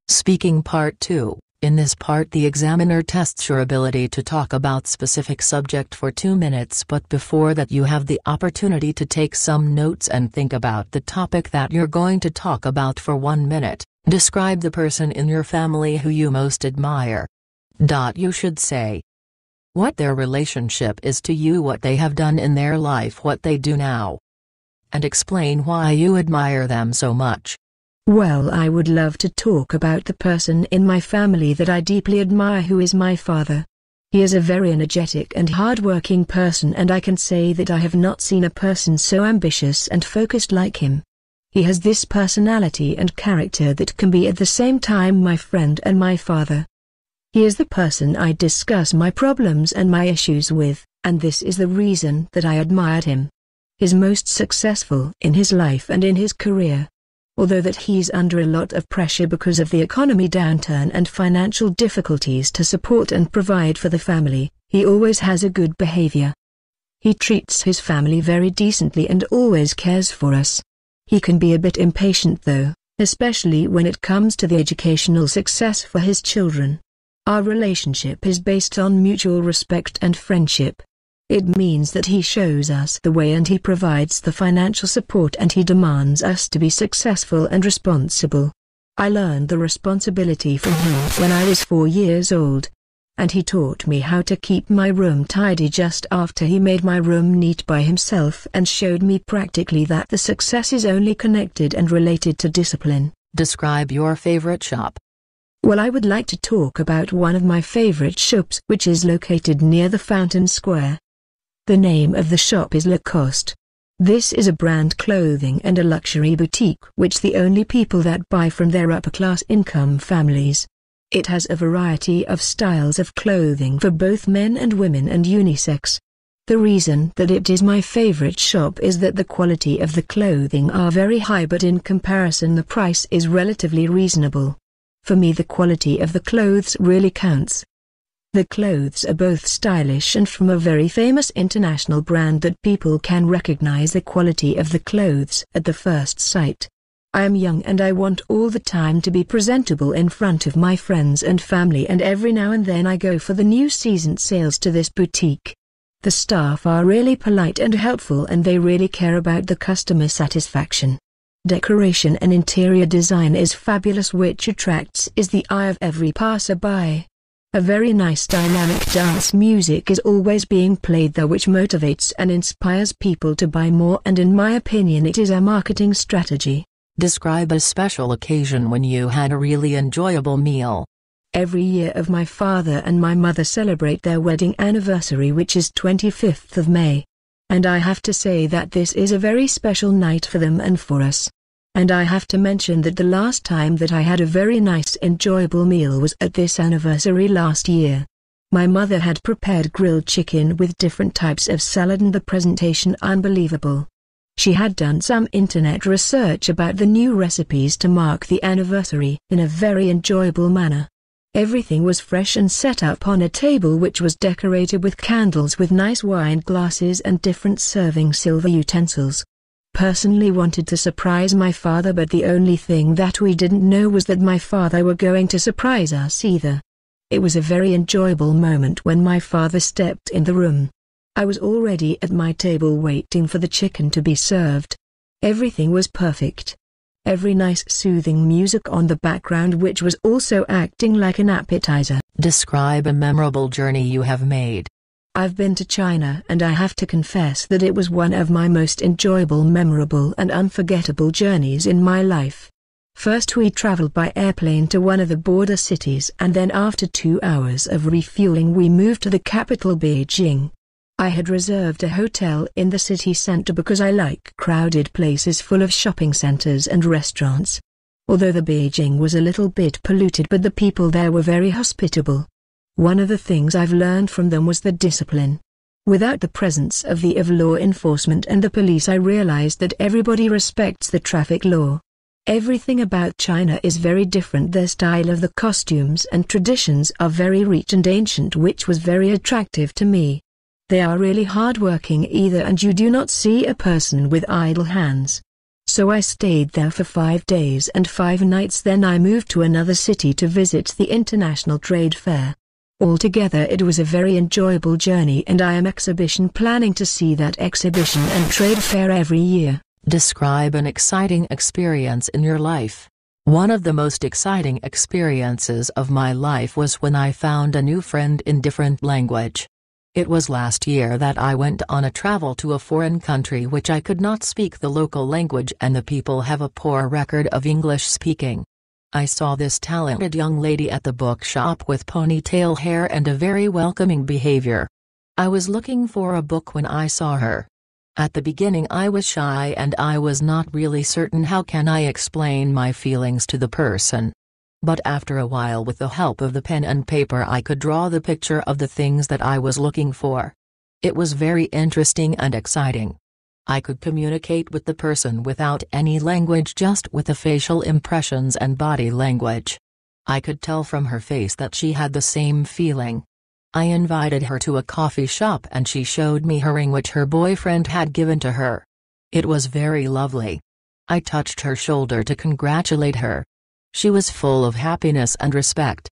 Speaking Part 2. In this part the examiner tests your ability to talk about specific subject for 2 minutes, but before that you have the opportunity to take some notes and think about the topic that you're going to talk about for 1 minute. Describe the person in your family who you most admire. You should say what their relationship is to you, what they have done in their life, what they do now, and explain why you admire them so much. Well, I would love to talk about the person in my family that I deeply admire, who is my father. He is a very energetic and hard-working person, and I can say that I have not seen a person so ambitious and focused like him. He has this personality and character that can be at the same time my friend and my father. He is the person I discuss my problems and my issues with, and this is the reason that I admired him. He is most successful in his life and in his career. Although that he's under a lot of pressure because of the economy downturn and financial difficulties to support and provide for the family, he always has a good behavior. He treats his family very decently and always cares for us. He can be a bit impatient though, especially when it comes to the educational success for his children. Our relationship is based on mutual respect and friendship. It means that he shows us the way and he provides the financial support and he demands us to be successful and responsible. I learned the responsibility from him when I was 4 years old. And he taught me how to keep my room tidy just after he made my room neat by himself and showed me practically that the success is only connected and related to discipline. Describe your favorite shop. Well, I would like to talk about one of my favorite shops, which is located near the Fountain Square. The name of the shop is Lacoste. This is a brand clothing and a luxury boutique which the only people that buy from their upper-class income families. It has a variety of styles of clothing for both men and women and unisex. The reason that it is my favorite shop is that the quality of the clothing are very high, but in comparison the price is relatively reasonable. For me, the quality of the clothes really counts. The clothes are both stylish and from a very famous international brand that people can recognize the quality of the clothes at the first sight. I am young and I want all the time to be presentable in front of my friends and family, and every now and then I go for the new season sales to this boutique. The staff are really polite and helpful and they really care about the customer satisfaction. Decoration and interior design is fabulous, which attracts the eye of every passerby. A very nice dynamic dance music is always being played there, which motivates and inspires people to buy more, and in my opinion it is a marketing strategy. Describe a special occasion when you had a really enjoyable meal. Every year of my father and my mother celebrate their wedding anniversary, which is 25th of May. And I have to say that this is a very special night for them and for us. And I have to mention that the last time that I had a very nice enjoyable meal was at this anniversary last year. My mother had prepared grilled chicken with different types of salad and the presentation unbelievable. She had done some internet research about the new recipes to mark the anniversary in a very enjoyable manner. Everything was fresh and set up on a table which was decorated with candles with nice wine glasses and different serving silver utensils. Personally wanted to surprise my father, but the only thing that we didn't know was that my father were going to surprise us either. It was a very enjoyable moment when my father stepped in the room. I was already at my table waiting for the chicken to be served. Everything was perfect. Every nice soothing music on the background, which was also acting like an appetizer. Describe a memorable journey you have made. I've been to China and I have to confess that it was one of my most enjoyable, memorable and unforgettable journeys in my life. First we traveled by airplane to one of the border cities, and then after 2 hours of refueling we moved to the capital Beijing. I had reserved a hotel in the city center because I like crowded places full of shopping centers and restaurants. Although the Beijing was a little bit polluted, but the people there were very hospitable. One of the things I've learned from them was the discipline. Without the presence of law enforcement and the police, I realized that everybody respects the traffic law. Everything about China is very different. Their style of the costumes and traditions are very rich and ancient, which was very attractive to me. They are really hardworking either, and you do not see a person with idle hands. So I stayed there for 5 days and 5 nights. Then I moved to another city to visit the International Trade Fair. Altogether it was a very enjoyable journey, and I am exhibition planning to see that exhibition and trade fair every year. Describe an exciting experience in your life. One of the most exciting experiences of my life was when I found a new friend in different language. It was last year that I went on a travel to a foreign country which I could not speak the local language, and the people have a poor record of English speaking. I saw this talented young lady at the bookshop with ponytail hair and a very welcoming behavior. I was looking for a book when I saw her. At the beginning I was shy and I was not really certain how can I explain my feelings to the person. But after a while, with the help of the pen and paper, I could draw the picture of the things that I was looking for. It was very interesting and exciting. I could communicate with the person without any language, just with the facial impressions and body language. I could tell from her face that she had the same feeling. I invited her to a coffee shop and she showed me her ring which her boyfriend had given to her. It was very lovely. I touched her shoulder to congratulate her. She was full of happiness and respect.